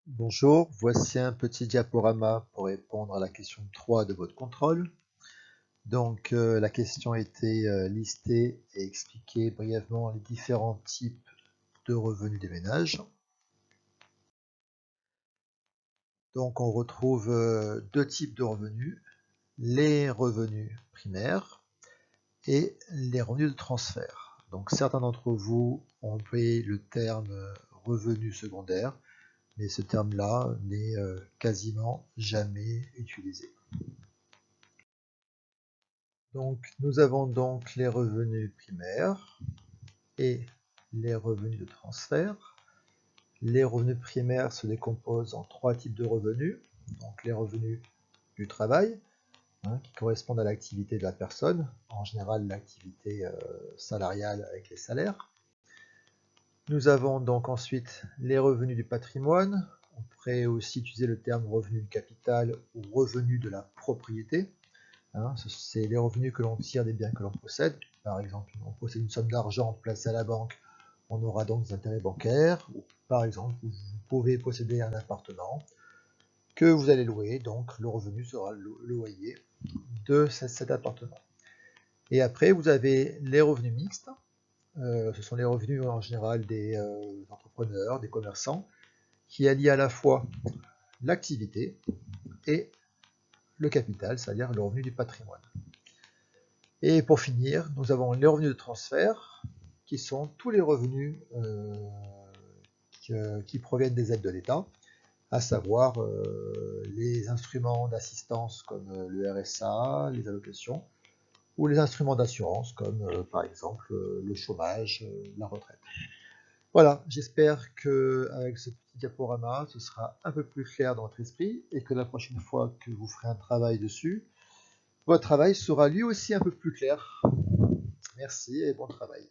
Bonjour, voici un petit diaporama pour répondre à la question 3 de votre contrôle. Donc la question était lister et expliquer brièvement les différents types de revenus des ménages. Donc on retrouve deux types de revenus, les revenus primaires et les revenus de transfert. Donc certains d'entre vous ont employé le terme revenu secondaire, mais ce terme-là n'est quasiment jamais utilisé. Donc, nous avons donc les revenus primaires et les revenus de transfert. Les revenus primaires se décomposent en trois types de revenus. Donc, les revenus du travail, qui correspondent à l'activité de la personne, en général l'activité salariale avec les salaires. Nous avons donc ensuite les revenus du patrimoine. On pourrait aussi utiliser le terme revenu du capital ou revenu de la propriété. C'est les revenus que l'on tire des biens que l'on possède. Par exemple, on possède une somme d'argent placée à la banque, on aura donc des intérêts bancaires. Ou par exemple, vous pouvez posséder un appartement que vous allez louer, donc le revenu sera le loyer de cet appartement. Et après, vous avez les revenus mixtes. Ce sont les revenus en général des entrepreneurs, des commerçants, qui allient à la fois l'activité et le capital, c'est-à-dire le revenu du patrimoine. Et pour finir, nous avons les revenus de transfert, qui sont tous les revenus qui proviennent des aides de l'État, à savoir les instruments d'assistance comme le RSA, les allocations, ou les instruments d'assurance comme par exemple le chômage, la retraite. Voilà, j'espère qu'avec ce petit diaporama, ce sera un peu plus clair dans votre esprit et que la prochaine fois que vous ferez un travail dessus, votre travail sera lui aussi un peu plus clair. Merci et bon travail.